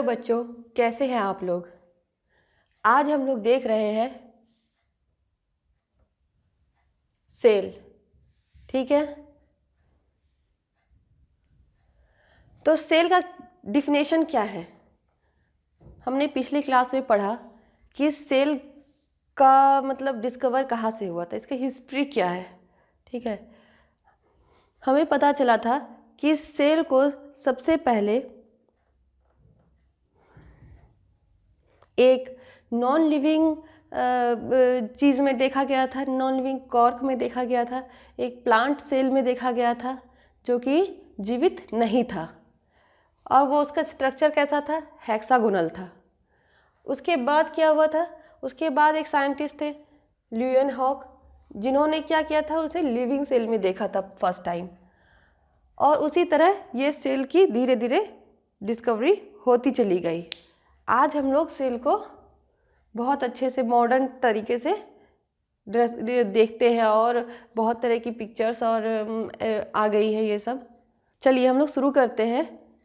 Hello बच्चों, कैसे हैं आप लोग। आज हम लोग देख रहे हैं सेल। ठीक है, तो सेल का डिफिनेशन क्या है। हमने पिछली क्लास में पढ़ा कि सेल का मतलब डिस्कवर कहाँ से हुआ था, इसका हिस्ट्री क्या है। ठीक है, हमें पता चला था कि सेल को सबसे पहले एक नॉन लिविंग चीज़ में देखा गया था, नॉन लिविंग कॉर्क में देखा गया था, एक प्लांट सेल में देखा गया था जो कि जीवित नहीं था, और वो उसका स्ट्रक्चर कैसा था, हेक्सागोनल था। उसके बाद क्या हुआ था, उसके बाद एक साइंटिस्ट थे ल्यूएनहॉक, जिन्होंने क्या किया था, उसे लिविंग सेल में देखा था फर्स्ट टाइम, और उसी तरह ये सेल की धीरे धीरे डिस्कवरी होती चली गई। आज हम लोग सेल को बहुत अच्छे से मॉडर्न तरीके से देखते हैं और बहुत तरह की पिक्चर्स और आ गई है ये सब। चलिए हम लोग शुरू करते हैं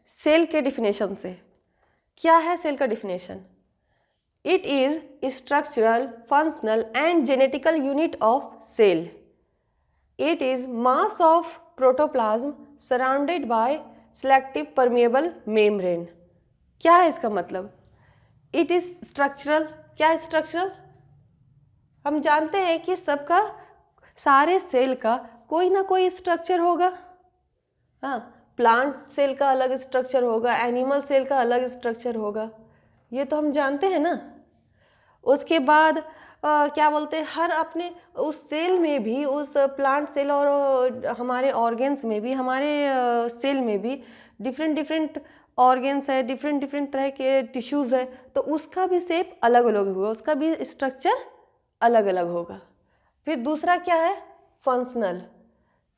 सेल के डिफिनेशन से। क्या है सेल का definition. It is structural, functional and genetical unit of cell. It is mass of protoplasm surrounded by selective permeable membrane. क्या है इसका मतलब। It is structural. क्या है स्ट्रक्चरल। हम जानते हैं कि सबका, सारे सेल का कोई ना कोई स्ट्रक्चर होगा। हाँ, प्लांट सेल का अलग स्ट्रक्चर होगा, एनिमल सेल का अलग स्ट्रक्चर होगा, ये तो हम जानते हैं ना। उसके बाद क्या बोलते हैं, हर अपने उस सेल में भी, उस प्लांट सेल और हमारे ऑर्गेन्स में भी, हमारे सेल में भी डिफरेंट डिफरेंट ऑर्गेन्स है, डिफरेंट डिफरेंट तरह के टिश्यूज़ है, तो उसका भी शेप अलग अलग होगा, उसका भी स्ट्रक्चर अलग अलग होगा। फिर दूसरा क्या है, फंक्शनल।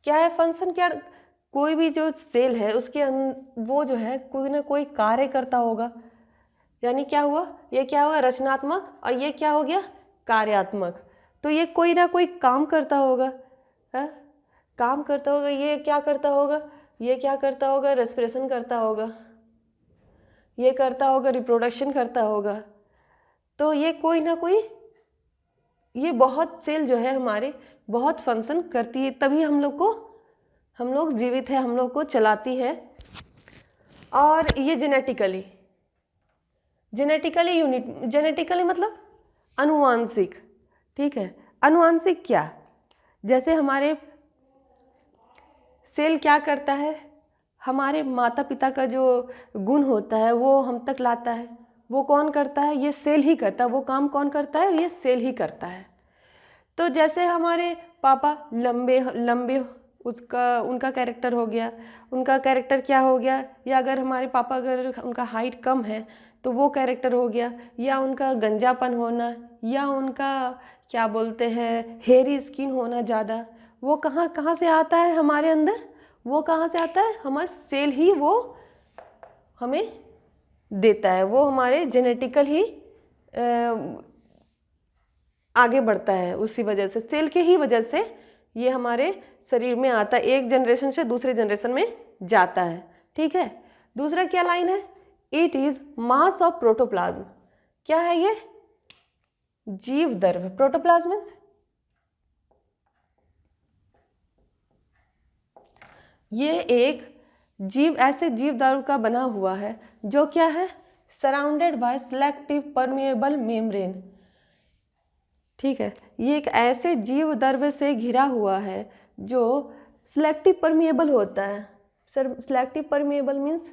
क्या है फंक्शन। क्या, कोई भी जो सेल है उसके वो जो है कोई ना कोई कार्य करता होगा। यानी क्या हुआ, ये क्या हुआ, रचनात्मक, और ये क्या हो गया, कार्यात्मक। तो ये कोई ना कोई काम करता होगा, है काम करता होगा। ये क्या करता होगा, ये क्या करता होगा, रेस्पिरेशन करता होगा, ये करता होगा रिप्रोडक्शन करता होगा। तो ये कोई ना कोई, ये बहुत सेल जो है हमारे बहुत फंक्शन करती है, तभी हम लोग जीवित है, हम लोग को चलाती है। और ये जेनेटिकली यूनिट, जेनेटिकली मतलब अनुवांशिक। ठीक है, अनुवांशिक क्या, जैसे हमारे सेल क्या करता है, हमारे माता पिता का जो गुण होता है वो हम तक लाता है। वो कौन करता है, ये सेल ही करता है। वो काम कौन करता है, ये सेल ही करता है। तो जैसे हमारे पापा लंबे लंबे, उनका कैरेक्टर हो गया, उनका कैरेक्टर क्या हो गया, या अगर हमारे पापा अगर उनका हाइट कम है तो वो कैरेक्टर हो गया, या उनका गंजापन होना, या उनका क्या बोलते हैं हेयरी स्किन होना ज़्यादा, वो कहाँ कहाँ से आता है हमारे अंदर, वो कहाँ से आता है, हमारा सेल ही वो हमें देता है। वो हमारे जेनेटिकल ही आगे बढ़ता है, उसी वजह से, सेल के ही वजह से ये हमारे शरीर में आता है, एक जनरेशन से दूसरे जनरेशन में जाता है। ठीक है, दूसरा क्या लाइन है, it is mass of protoplasm. क्या है ये, जीव द्रव्य। प्रोटोप्लाज्म ये एक जीव, ऐसे जीव द्रव्य का बना हुआ है जो क्या है, surrounded by selective permeable membrane. ठीक है, ये एक ऐसे जीव द्रव्य से घिरा हुआ है जो सिलेक्टिव परमेएबल होता है। सर, सिलेक्टिव परमेएबल मीन्स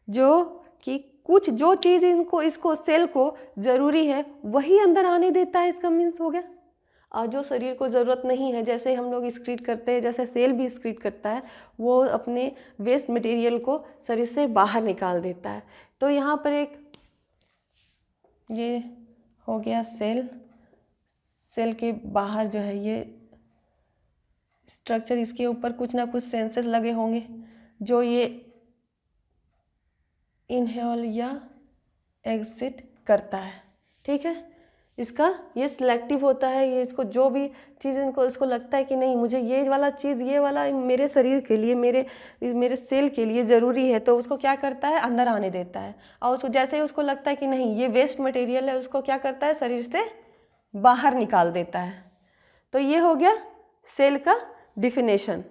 जो कि कुछ जो चीज़ इसको सेल को ज़रूरी है वही अंदर आने देता है, इसका मीन्स हो गया। और जो शरीर को ज़रूरत नहीं है, जैसे हम लोग एक्सक्रीट करते हैं, जैसे सेल भी एक्सक्रीट करता है, वो अपने वेस्ट मटेरियल को शरीर से बाहर निकाल देता है। तो यहाँ पर एक ये हो गया सेल, सेल के बाहर जो है ये स्ट्रक्चर, इसके ऊपर कुछ ना कुछ सेंसर लगे होंगे जो ये इनहेल या एग्जिट करता है। ठीक है, इसका ये सिलेक्टिव होता है, ये इसको जो भी चीज़ इसको लगता है कि नहीं मुझे ये वाला चीज़, ये वाला मेरे शरीर के लिए, मेरे सेल के लिए ज़रूरी है, तो उसको क्या करता है, अंदर आने देता है। और उसको जैसे ही उसको लगता है कि नहीं ये वेस्ट मटेरियल है, उसको क्या करता है, शरीर से बाहर निकाल देता है। तो ये हो गया सेल का डिफिनेशन।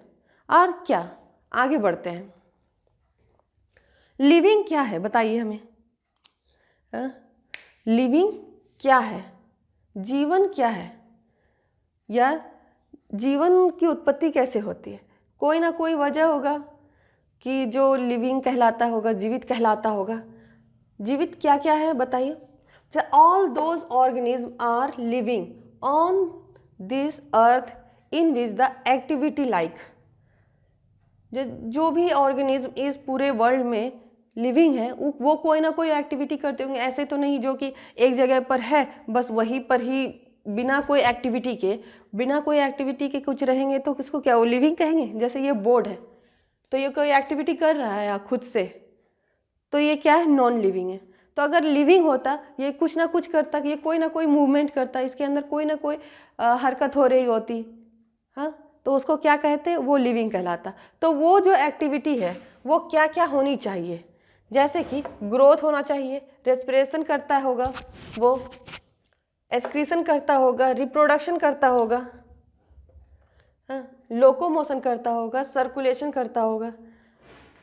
और क्या, आगे बढ़ते हैं। लिविंग क्या है बताइए हमें। लिविंग क्या है, जीवन क्या है, या जीवन की उत्पत्ति कैसे होती है। कोई ना कोई वजह होगा कि जो लिविंग कहलाता होगा, जीवित कहलाता होगा। जीवित क्या क्या है बताइए। All those organism are living on this earth in which the activity like, जो भी ऑर्गेनिज्म इस पूरे वर्ल्ड में लिविंग है वो कोई ना कोई एक्टिविटी करते होंगे। ऐसे तो नहीं जो कि एक जगह पर है बस वहीं पर ही बिना कोई एक्टिविटी के कुछ रहेंगे, तो किसको क्या वो लिविंग कहेंगे। जैसे ये बोर्ड है तो ये कोई एक्टिविटी कर रहा है खुद से, तो ये क्या है, नॉन लिविंग है। तो अगर लिविंग होता, ये कुछ ना कुछ करता, ये कोई ना कोई मूवमेंट करता, इसके अंदर कोई ना कोई हरकत हो रही होती, हाँ, तो उसको क्या कहते हैं, वो लिविंग कहलाता। तो वो जो एक्टिविटी है वो क्या क्या होनी चाहिए, जैसे कि ग्रोथ होना चाहिए, रेस्पिरेशन करता होगा, वो एक्सक्रीशन करता होगा, रिप्रोडक्शन करता होगा, हाँ, लोकोमोशन करता होगा, सर्कुलेशन करता होगा,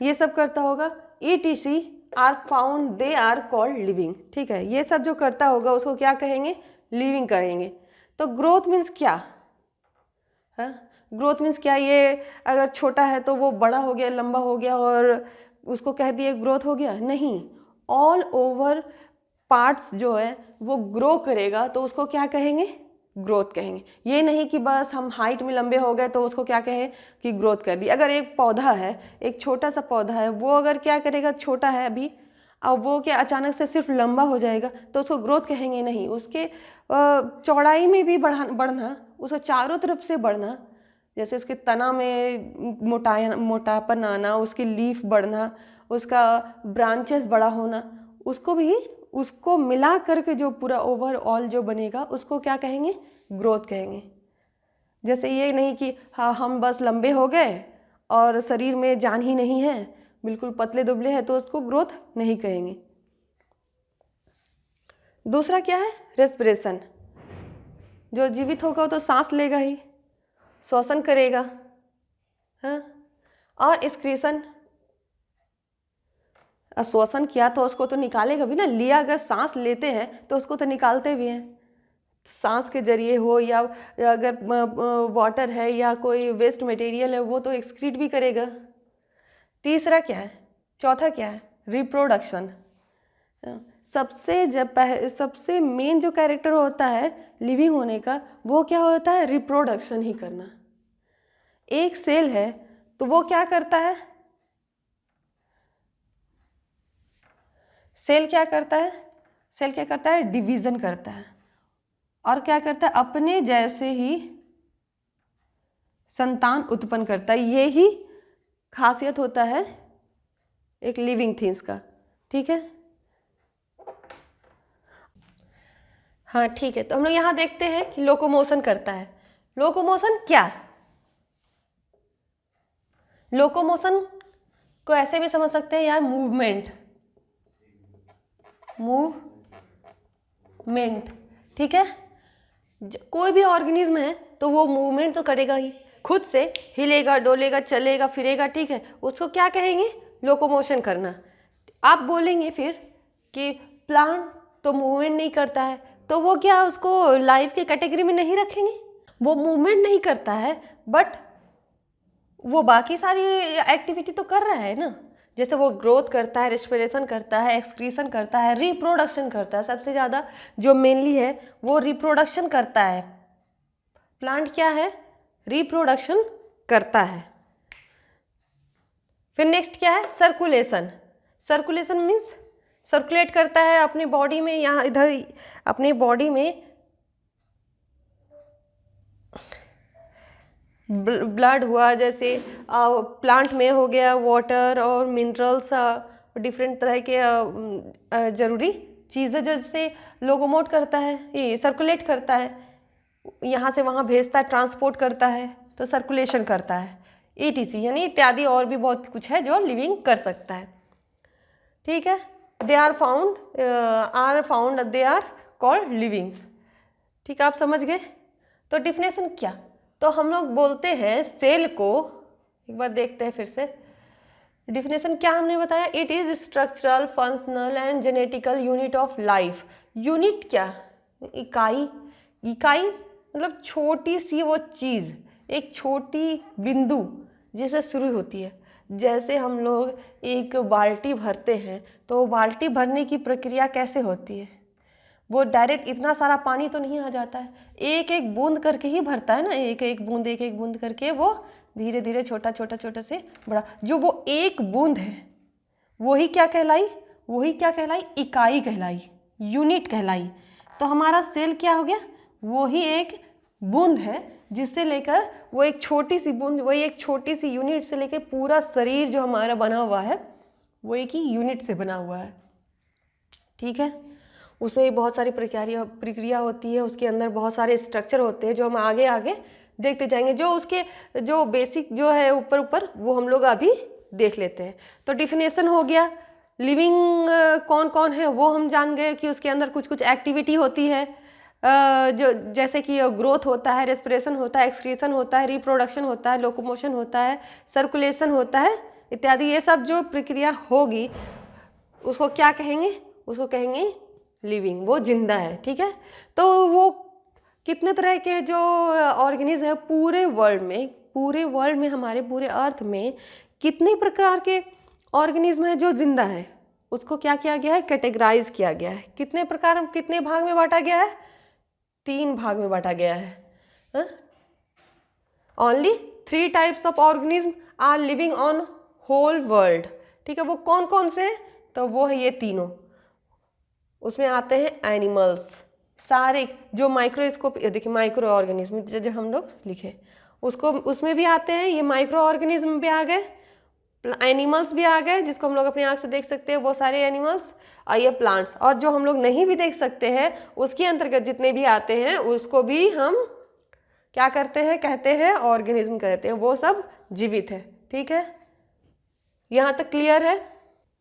ये सब करता होगा। ETC are found, they are called living. ठीक है, ये सब जो करता होगा उसको क्या कहेंगे, लिविंग कहेंगे। तो ग्रोथ मीन्स क्या, हाँ, ग्रोथ मीन्स क्या, ये अगर छोटा है तो वो बड़ा हो गया, लंबा हो गया और उसको कह दिए ग्रोथ हो गया, नहीं। ऑल ओवर पार्ट्स जो है वो ग्रो करेगा तो उसको क्या कहेंगे, ग्रोथ कहेंगे। ये नहीं कि बस हम हाइट में लंबे हो गए तो उसको क्या कहें कि ग्रोथ कर दी। अगर एक पौधा है, एक छोटा सा पौधा है, वो अगर क्या करेगा, छोटा है अभी, और वो क्या अचानक से सिर्फ लंबा हो जाएगा तो उसको ग्रोथ कहेंगे, नहीं। उसके चौड़ाई में भी बढ़ना, उसको चारों तरफ से बढ़ना, जैसे उसके तना में मोटापन आना, उसकी लीफ बढ़ना, उसका ब्रांचेस बड़ा होना, उसको मिला करके जो पूरा ओवरऑल जो बनेगा उसको क्या कहेंगे, ग्रोथ कहेंगे। जैसे ये नहीं कि हाँ हम बस लंबे हो गए और शरीर में जान ही नहीं है, बिल्कुल पतले दुबले हैं, तो उसको ग्रोथ नहीं कहेंगे। दूसरा क्या है, रेस्पिरेशन। जो जीवित होगा वो तो सांस लेगा ही, श्वसन करेगा, हाँ। और एक्सक्रीशन, श्वसन किया तो उसको तो निकालेगा भी ना, लिया, अगर सांस लेते हैं तो उसको तो निकालते भी हैं, सांस के जरिए हो, या अगर वाटर है या कोई वेस्ट मटेरियल है वो तो एक्सक्रीट भी करेगा। तीसरा क्या है, चौथा क्या है, रिप्रोडक्शन। सबसे मेन जो कैरेक्टर होता है लिविंग होने का वो क्या होता है, रिप्रोडक्शन ही करना। एक सेल है तो वो क्या करता है, सेल क्या करता है, डिवीजन करता है, और क्या करता है, अपने जैसे ही संतान उत्पन्न करता है। ये ही खासियत होता है एक लिविंग थिंग्स का। ठीक है, हाँ ठीक है। तो हम लोग यहाँ देखते हैं कि लोकोमोशन करता है। लोकोमोशन क्या है, लोकोमोशन को ऐसे भी समझ सकते हैं यार, मूवमेंट। ठीक है, कोई भी ऑर्गेनिज्म है तो वो मूवमेंट तो करेगा ही, खुद से हिलेगा, डोलेगा, चलेगा, फिरेगा। ठीक है, उसको क्या कहेंगे, लोकोमोशन करना। आप बोलेंगे फिर कि प्लांट तो मूवमेंट नहीं करता है, तो वो क्या उसको लाइफ के कैटेगरी में नहीं रखेंगे। वो मूवमेंट नहीं करता है बट वो बाकी सारी एक्टिविटी तो कर रहा है ना। जैसे वो ग्रोथ करता है, रेस्पिरेशन करता है, एक्सक्रीशन करता है, रिप्रोडक्शन करता है। सबसे ज़्यादा जो मेनली है वो रिप्रोडक्शन करता है। प्लांट क्या है, रिप्रोडक्शन करता है। फिर नेक्स्ट क्या है, सर्कुलेशन। सर्कुलेशन मीन्स सर्कुलेट करता है अपनी बॉडी में, यहाँ इधर अपनी बॉडी में ब्लड हुआ, जैसे प्लांट में हो गया वाटर और मिनरल्स, डिफरेंट तरह के ज़रूरी चीज़ें जैसे लोकोमोट करता है, ये सर्कुलेट करता है, यहाँ से वहाँ भेजता है, ट्रांसपोर्ट करता है, तो सर्कुलेशन करता है, ETC यानी इत्यादि और भी बहुत कुछ है जो लिविंग कर सकता है। ठीक है, they are found they are called livings. ठीक है, आप समझ गए। तो डिफिनेशन क्या, तो हम लोग बोलते हैं सेल को, एक बार देखते हैं फिर से डिफिनेशन क्या हमने बताया, it is structural functional and genetical unit of life. Unit क्या, इकाई, इकाई मतलब छोटी सी वो चीज़, एक छोटी बिंदु जिससे शुरू होती है। जैसे हम लोग एक बाल्टी भरते हैं तो बाल्टी भरने की प्रक्रिया कैसे होती है, वो डायरेक्ट इतना सारा पानी तो नहीं आ जाता है, एक एक बूंद करके ही भरता है ना, एक एक बूंद करके वो धीरे धीरे छोटा छोटा छोटा से बड़ा, जो वो एक बूंद है वही क्या कहलाई, वही क्या कहलाई, इकाई कहलाई, यूनिट कहलाई। तो हमारा सेल क्या हो गया, वो ही एक बूंद है जिससे लेकर वो एक छोटी सी बूंद, वही एक छोटी सी यूनिट से लेकर पूरा शरीर जो हमारा बना हुआ है वो एक ही यूनिट से बना हुआ है। ठीक है, उसमें भी बहुत सारी प्रक्रिया होती है, उसके अंदर बहुत सारे स्ट्रक्चर होते हैं जो हम आगे आगे देखते जाएंगे, जो उसके जो बेसिक जो है ऊपर ऊपर वो हम लोग अभी देख लेते हैं। तो डिफिनेशन हो गया, लिविंग कौन कौन है वो हम जान गए कि उसके अंदर कुछ कुछ एक्टिविटी होती है, जो जैसे कि ग्रोथ होता है, रेस्पिरेशन होता है, एक्सक्रीशन होता है, रिप्रोडक्शन होता है, लोकोमोशन होता है, सर्कुलेशन होता है इत्यादि। ये सब जो प्रक्रिया होगी उसको क्या कहेंगे, उसको कहेंगे लिविंग, वो जिंदा है। ठीक है, तो वो कितने तरह के जो ऑर्गेनिज्म है पूरे वर्ल्ड में हमारे पूरे अर्थ में कितने प्रकार के ऑर्गेनिज्म है जो जिंदा है, उसको क्या किया गया है, कैटेगराइज किया गया है। कितने प्रकार, कितने भाग में बांटा गया है, 3 भाग में बांटा गया है। Only 3 types of organism are living on whole world. ठीक है, वो कौन कौन से हैं, तो वो है ये तीनों। उसमें आते हैं एनिमल्स, सारे जो माइक्रोस्कोप, देखिए माइक्रो ऑर्गेनिज्म जो हम लोग लिखे उसको, उसमें भी आते हैं, ये माइक्रो ऑर्गेनिज्म भी आ गए, एनिमल्स भी आ गए जिसको हम लोग अपनी आंख से देख सकते हैं वो सारे एनिमल्स, और ये प्लांट्स, और जो हम लोग नहीं भी देख सकते हैं उसके अंतर्गत जितने भी आते हैं उसको भी हम क्या करते हैं, कहते हैं ऑर्गेनिज्म कहते हैं, वो सब जीवित है। ठीक है, यहाँ तक क्लियर है।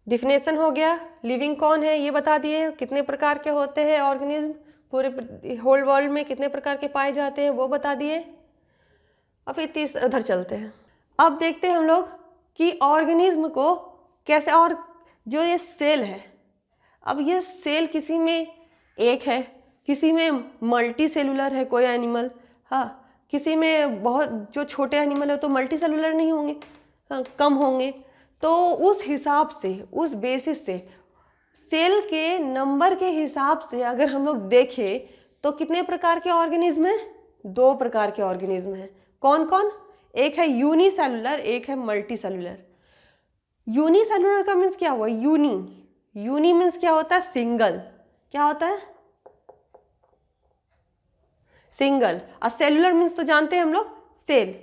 डिफिनेशन हो गया, लिविंग कौन है ये बता दिए, कितने प्रकार के होते हैं ऑर्गेनिज्म, पूरे होल वर्ल्ड में कितने प्रकार के पाए जाते हैं वो बता दिए। अब फिर तीसरा उधर चलते हैं, अब देखते हैं हम लोग कि ऑर्गेनिज्म को कैसे, और जो ये सेल है, अब ये सेल किसी में एक है, किसी में मल्टी सेलुलर है कोई एनिमल, हाँ, किसी में बहुत जो छोटे एनिमल है तो मल्टी सेलुलर नहीं होंगे, हाँ, कम होंगे। तो उस हिसाब से, उस बेसिस से, सेल के नंबर के हिसाब से अगर हम लोग देखें तो कितने प्रकार के ऑर्गेनिज्म हैं, 2 प्रकार के ऑर्गेनिज्म हैं। कौन कौन, एक है यूनिसेलुलर, एक है मल्टी सेलुलर। यूनिसेलुलर का मीन्स क्या हुआ, यूनी मीन्स क्या होता है, सिंगल, क्या होता है, सिंगल, और सेलुलर मीन्स तो जानते हैं हम लोग, सेल।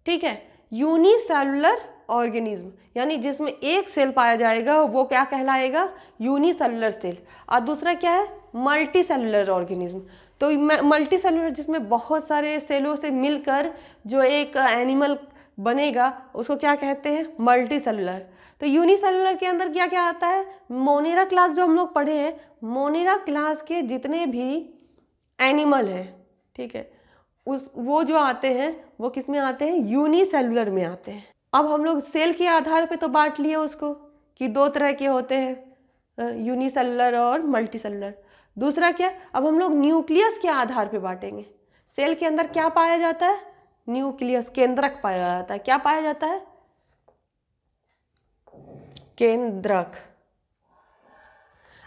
ठीक है, यूनिसेलुलर ऑर्गेनिज्म यानी जिसमें एक सेल पाया जाएगा वो क्या कहलाएगा, यूनिसेलुलर सेल। और दूसरा क्या है, मल्टी सेलुलर ऑर्गेनिज्म। तो मल्टी सेलुलर जिसमें बहुत सारे सेलों से मिलकर जो एक एनिमल बनेगा उसको क्या कहते हैं, मल्टी सेलुलर। तो यूनिसेलुलर के अंदर क्या क्या आता है, मोनेरा क्लास जो हम लोग पढ़े हैं, मोनेरा क्लास के जितने भी एनिमल हैं, ठीक है, वो जो आते हैं वो किस में आते हैं, यूनिसेलुलर में आते हैं। अब हम लोग सेल के आधार पे तो बांट लिए उसको कि 2 तरह के होते हैं, यूनिसेलुलर और मल्टी सेलुलर। दूसरा क्या, अब हम लोग न्यूक्लियस के आधार पे बांटेंगे। सेल के अंदर क्या पाया जाता है, न्यूक्लियस, केंद्रक पाया जाता है। क्या पाया जाता है, केंद्रक।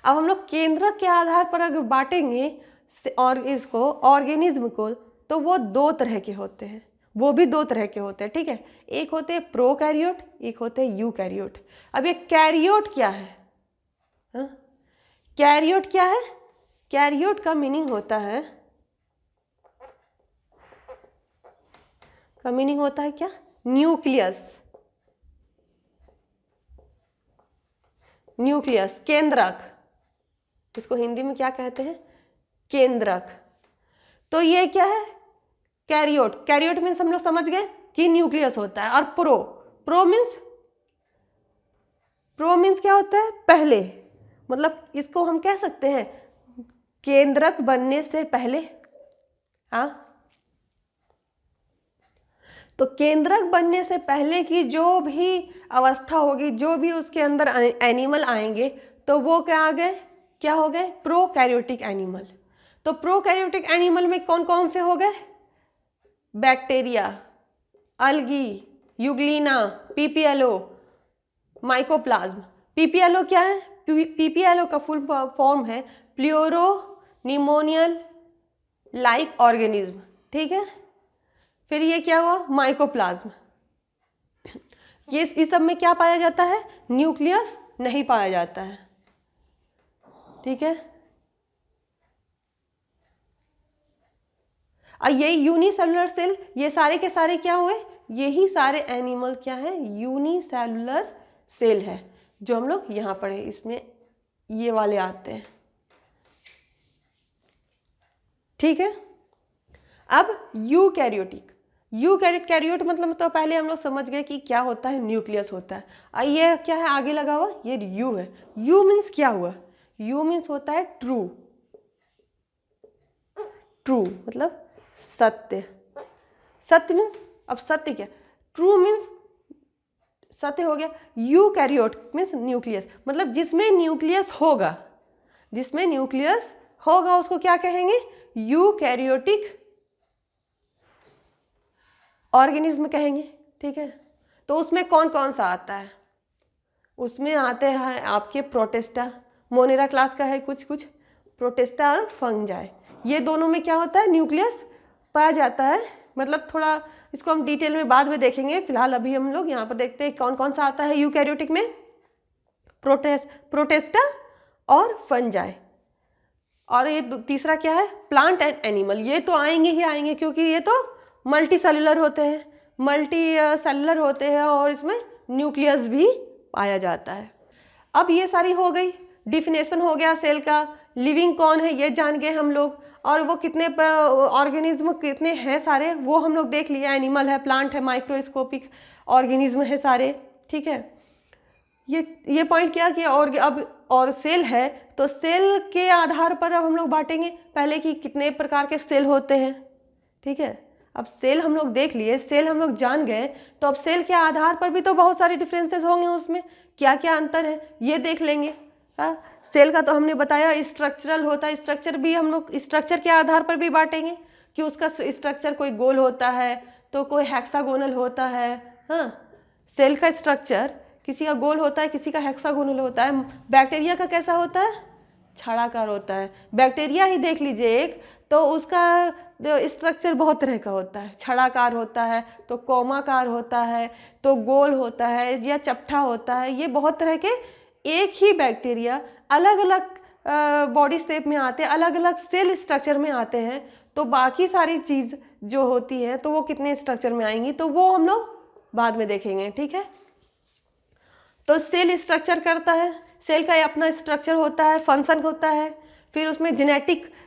अब हम लोग केंद्रक के आधार पर अगर बांटेंगे और इसको ऑर्गेनिज्म को, तो वो 2 तरह के होते हैं, वो भी 2 तरह के होते हैं। ठीक है, एक होते हैं प्रोकैरियोट, एक होते हैं यूकैरियोट। अब ये कैरियोट क्या है, कैरियोट क्या है, कैरियोट का मीनिंग होता है, क्या, न्यूक्लियस, न्यूक्लियस केंद्रक, इसको हिंदी में क्या कहते हैं, केंद्रक। तो ये क्या है, कैरियोट। कैरियोट मीन्स हम लोग समझ गए कि न्यूक्लियस होता है। और प्रो मीन्स क्या होता है, पहले, मतलब इसको हम कह सकते हैं केंद्रक बनने से पहले। हाँ, तो केंद्रक बनने से पहले की जो भी अवस्था होगी, जो भी उसके अंदर एनिमल आएंगे, तो वो क्या आ गए, क्या हो गए, प्रोकैरियोटिक एनिमल। तो प्रोकैरियोटिक एनिमल में कौन कौन से हो गए, bacteria, algae, euglena, PPLO, mycoplasm. PPLO क्या है, पीपीएलओ का फुल फॉर्म है प्ल्यूरो निमोनियल लाइक ऑर्गेनिज्म, ठीक है। फिर ये क्या हुआ, माइकोप्लाज्म। ये इस सब में क्या पाया जाता है, न्यूक्लियस नहीं पाया जाता है, ठीक है। और ये यूनिसेलुलर सेल, ये सारे के सारे क्या हुए, यही सारे एनिमल क्या है, यूनिसेलुलर सेल है, जो हम लोग यहाँ पढ़े, इसमें ये वाले आते हैं, ठीक है। अब यूकैरियोट मतलब तो पहले हम लोग समझ गए कि क्या होता है, न्यूक्लियस होता है। और ये क्या है आगे लगा हुआ, ये यू है। यू मीन्स क्या हुआ, यू मीन्स होता है ट्रू मतलब सत्य। सत्य मीन्स, अब सत्य क्या, ट्रू मीन्स सत्य हो गया। यूकैरियोट मीन्स न्यूक्लियस, मतलब जिसमें न्यूक्लियस होगा उसको क्या कहेंगे, यूकैरियोटिक ऑर्गेनिज्म कहेंगे, ठीक है। तो उसमें कौन कौन सा आता है, उसमें आते हैं आपके प्रोटिस्टा, मोनेरा क्लास का है कुछ प्रोटिस्टा और फंजाई। ये दोनों में क्या होता है, न्यूक्लियस पाया जाता है। मतलब थोड़ा इसको हम डिटेल में बाद में देखेंगे, फिलहाल अभी हम लोग यहाँ पर देखते हैं कौन कौन सा आता है यूकैरियोटिक में, प्रोटिस्टा और फंजाई। और ये तीसरा क्या है, प्लांट एंड एनिमल। ये तो आएंगे ही आएंगे क्योंकि ये तो मल्टी सेलुलर होते हैं और इसमें न्यूक्लियस भी पाया जाता है। अब ये सारी हो गई, डिफिनेशन हो गया सेल का, लिविंग कौन है ये जान गए हम लोग, और वो कितने ऑर्गेनिज्म कितने हैं सारे वो हम लोग देख लिया, एनिमल है, प्लांट है, माइक्रोस्कोपिक ऑर्गेनिज्म है सारे, ठीक है। ये पॉइंट क्या कि और सेल है, तो सेल के आधार पर अब हम लोग बांटेंगे, पहले कि कितने प्रकार के सेल होते हैं, ठीक है। अब सेल हम लोग देख लिए, सेल हम लोग जान गए, तो अब सेल के आधार पर भी तो बहुत सारे डिफरेंसेस होंगे, उसमें क्या क्या अंतर है ये देख लेंगे। सेल का तो हमने बताया स्ट्रक्चरल होता है, स्ट्रक्चर भी हम लोग स्ट्रक्चर के आधार पर भी बांटेंगे कि उसका स्ट्रक्चर कोई गोल होता है तो कोई हेक्सागोनल होता है। हाँ, सेल का स्ट्रक्चर किसी का गोल होता है, किसी का हेक्सागोनल होता है। बैक्टीरिया का कैसा होता है, छड़ाकार होता है। बैक्टीरिया ही देख लीजिए एक, तो उसका स्ट्रक्चर बहुत तरह का होता है, छड़ाकार होता है, तो कौमाकार होता है, तो गोल होता है या चपटा होता है। ये बहुत तरह के, एक ही बैक्टीरिया अलग अलग बॉडी शेप में आते हैं, अलग अलग सेल स्ट्रक्चर में आते हैं, तो बाकी सारी चीज़ जो होती है तो वो कितने स्ट्रक्चर में आएंगी तो वो हम लोग बाद में देखेंगे, ठीक है। तो सेल स्ट्रक्चर करता है, सेल का अपना स्ट्रक्चर होता है, फंक्शन होता है, फिर उसमें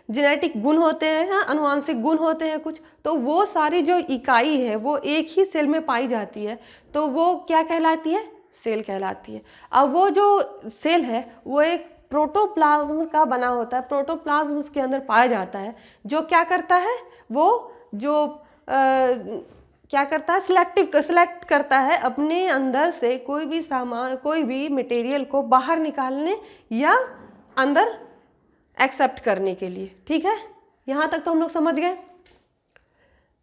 जेनेटिक गुण होते हैं, हाँ, अनुवांशिक गुण होते हैं कुछ, तो वो सारी जो इकाई है वो एक ही सेल में पाई जाती है, तो वो क्या कहलाती है, सेल कहलाती है। अब वो जो सेल है वो एक प्रोटोप्लाज्म का बना होता है, प्रोटोप्लाज्म उसके अंदर पाया जाता है, जो क्या करता है, वो जो क्या करता है, सिलेक्ट करता है अपने अंदर से कोई भी सामान, कोई भी मटेरियल को बाहर निकालने या अंदर एक्सेप्ट करने के लिए, ठीक है। यहाँ तक तो हम लोग समझ गए।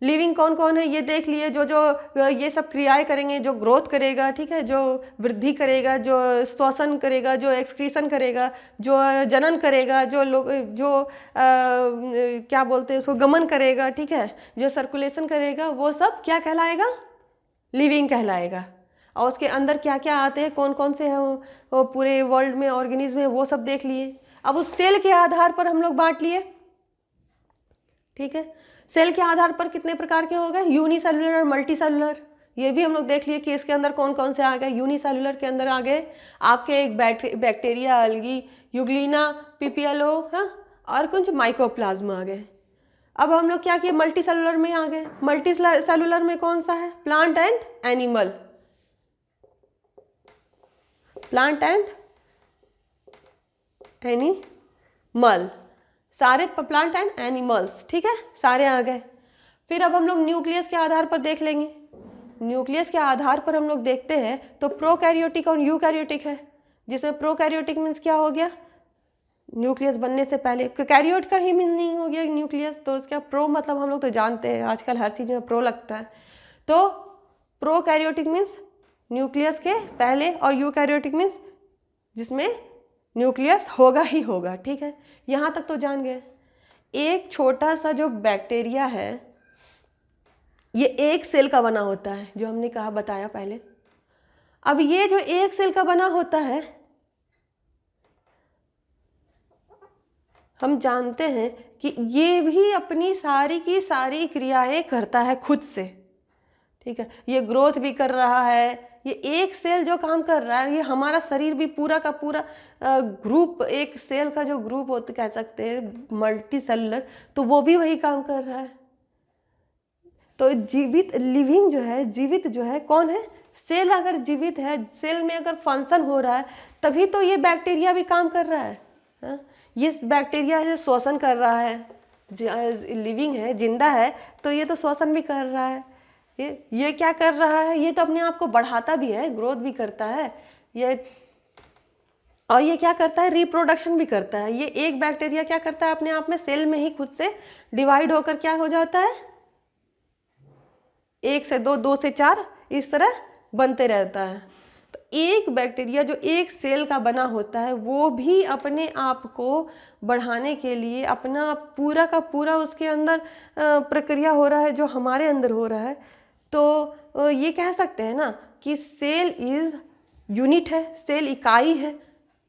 लिविंग कौन कौन है ये देख लिए, जो ये सब क्रियाएं करेंगे, जो ग्रोथ करेगा, ठीक है, जो वृद्धि करेगा, जो श्वसन करेगा, जो एक्सक्रीशन करेगा, जो जनन करेगा, जो क्या बोलते हैं उसको, गमन करेगा, ठीक है, जो सर्कुलेशन करेगा, वो सब क्या कहलाएगा, लिविंग कहलाएगा। और उसके अंदर क्या क्या आते हैं, कौन कौन से हैं वो पूरे वर्ल्ड में ऑर्गेनिज्म है, वो सब देख लिए। अब उस सेल के आधार पर हम लोग बांट लिए, ठीक है। सेल के आधार पर कितने प्रकार के हो गए, यूनिसेलुलर और मल्टी सेलुलर। ये भी हम लोग देख लिए कि इसके अंदर कौन कौन से आ गए। यूनिसेलुलर के अंदर आ गए आपके एक बैक्टीरिया, अलगी, यूग्लिना, पीपीएलओ, हाँ, और कुछ माइकोप्लाज्मा आ गए। अब हम लोग क्या किए, मल्टी सेलुलर में आ गए। मल्टी सेलुलर में कौन सा है, plant and animal, plant and animal, सारे प्लांट एंड एनिमल्स, ठीक है, सारे आ गए। फिर अब हम लोग न्यूक्लियस के आधार पर देख लेंगे। न्यूक्लियस के आधार पर हम लोग देखते हैं तो प्रोकैरियोटिक और यूकैरियोटिक है, जिसमें प्रोकैरियोटिक मीन्स क्या हो गया, न्यूक्लियस बनने से पहले। कैरियोट का ही मीनिंग हो गया न्यूक्लियस, तो उसका प्रो मतलब हम लोग तो जानते हैं, आजकल हर चीज़ में प्रो लगता है। तो प्रोकैरियोटिक मीन्स न्यूक्लियस के पहले, और यूकैरियोटिक मीन्स जिसमें न्यूक्लियस होगा ही होगा, ठीक है, यहाँ तक तो जान गए। एक छोटा सा जो बैक्टीरिया है ये एक सेल का बना होता है, जो हमने कहा बताया पहले। अब ये जो एक सेल का बना होता है, हम जानते हैं कि ये भी अपनी सारी की सारी क्रियाएं करता है खुद से, ठीक है, ये ग्रोथ भी कर रहा है। ये एक सेल जो काम कर रहा है, ये हमारा शरीर भी पूरा का पूरा ग्रुप, एक सेल का जो ग्रुप होता कह सकते हैं मल्टी सेलुलर, तो वो भी वही काम कर रहा है। तो जीवित, लिविंग जो है, जीवित जो है कौन है, सेल। अगर जीवित है, सेल में अगर फंक्शन हो रहा है, तभी तो ये बैक्टीरिया भी काम कर रहा है, हाँ? ये बैक्टीरिया है श्वसन कर रहा है, लिविंग है, जिंदा है, तो ये तो श्वसन भी कर रहा है। ये क्या कर रहा है, ये तो अपने आप को बढ़ाता भी है, ग्रोथ भी करता है ये, और ये क्या करता है, रिप्रोडक्शन भी करता है। ये एक बैक्टीरिया क्या करता है, अपने आप में सेल में ही खुद से डिवाइड होकर क्या हो जाता है, 1 से 2, 2 से 4, इस तरह बनते रहता है। तो एक बैक्टीरिया जो एक सेल का बना होता है, वो भी अपने आप को बढ़ाने के लिए अपना पूरा का पूरा उसके अंदर प्रक्रिया हो रहा है, जो हमारे अंदर हो रहा है। तो ये कह सकते हैं ना कि सेल इज यूनिट है, सेल इकाई है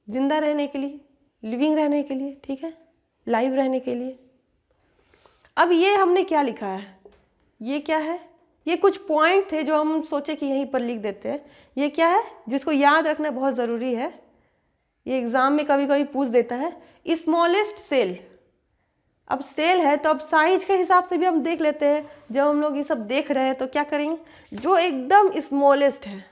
जिंदा रहने के लिए, लिविंग रहने के लिए, ठीक है, लाइव रहने के लिए। अब ये हमने क्या लिखा है, ये क्या है, ये कुछ पॉइंट थे जो हम सोचे कि यहीं पर लिख देते हैं। ये क्या है, जिसको याद रखना बहुत ज़रूरी है, ये एग्ज़ाम में कभी कभी पूछ देता है, स्मॉलेस्ट सेल। अब सेल है तो अब साइज के हिसाब से भी हम देख लेते हैं। जब हम लोग ये सब देख रहे हैं तो क्या करेंगे, जो एकदम स्मॉलेस्ट है,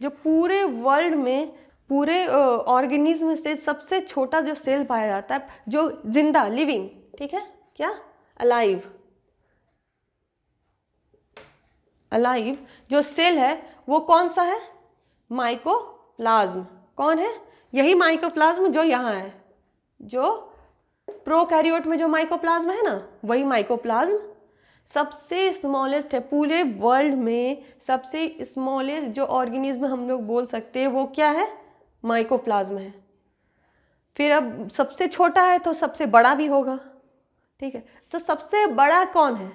जो पूरे वर्ल्ड में, पूरे ऑर्गेनिज्म से सबसे छोटा जो सेल पाया जाता है, जो जिंदा, लिविंग, ठीक है, क्या, अलाइव, अलाइव जो सेल है वो कौन सा है, माइकोप्लाज्म। कौन है, यही माइकोप्लाज्म जो यहाँ है, जो प्रोकैरियोट में जो माइकोप्लाज्म है ना, वही माइकोप्लाज्म सबसे स्मॉलेस्ट है पूरे वर्ल्ड में। सबसे स्मॉलेस्ट जो ऑर्गेनिज्म हम लोग बोल सकते हैं वो क्या है, माइकोप्लाज्म है। फिर अब सबसे छोटा है तो सबसे बड़ा भी होगा, ठीक है। तो सबसे बड़ा कौन है,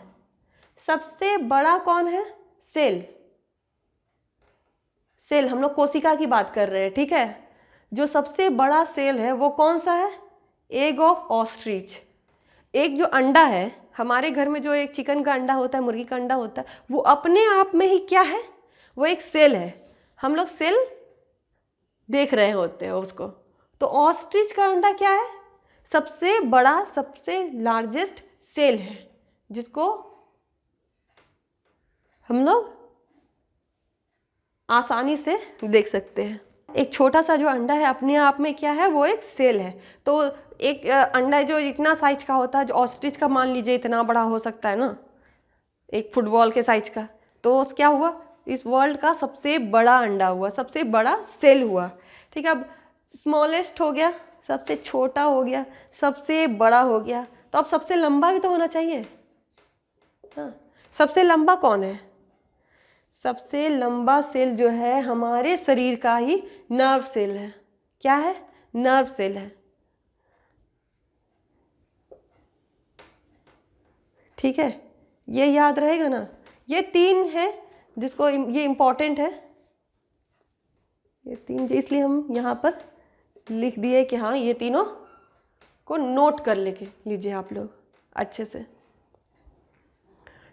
सबसे बड़ा कौन है, सेल। सेल, हम लोग कोशिका की बात कर रहे हैं, ठीक है। जो सबसे बड़ा सेल है वो कौन सा है, एग ऑफ ऑस्ट्रिच। एक जो अंडा है हमारे घर में, जो एक चिकन का अंडा होता है, मुर्गी का अंडा होता है, वो अपने आप में ही क्या है, वो एक सेल है। हम लोग सेल देख रहे होते हैं उसको। तो ऑस्ट्रिच का अंडा क्या है, सबसे बड़ा, सबसे लार्जेस्ट सेल है, जिसको हम लोग आसानी से देख सकते हैं। एक छोटा सा जो अंडा है अपने आप में क्या है, वो एक सेल है। तो एक अंडा जो इतना साइज का होता है, जो ऑस्ट्रिच का मान लीजिए इतना बड़ा हो सकता है ना, एक फुटबॉल के साइज का, तो क्या हुआ, इस वर्ल्ड का सबसे बड़ा अंडा हुआ, सबसे बड़ा सेल हुआ, ठीक है। अब स्मॉलेस्ट हो गया, सबसे छोटा हो गया, सबसे बड़ा हो गया, तो अब सबसे लंबा भी तो होना चाहिए, हाँ। सबसे लंबा कौन है, सबसे लंबा सेल जो है हमारे शरीर का ही नर्व सेल है। क्या है, नर्व सेल है, ठीक है। ये याद रहेगा ना, ये 3 है जिसको, ये इम्पॉर्टेंट है, ये 3 इसलिए हम यहाँ पर लिख दिए कि हाँ ये तीनों को नोट कर लीजिए आप लोग अच्छे से,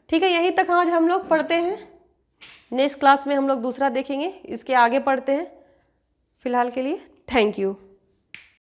ठीक है। यहीं तक आज हम लोग पढ़ते हैं। नेक्स्ट क्लास में हम लोग दूसरा देखेंगे, इसके आगे पढ़ते हैं। फिलहाल के लिए थैंक यू।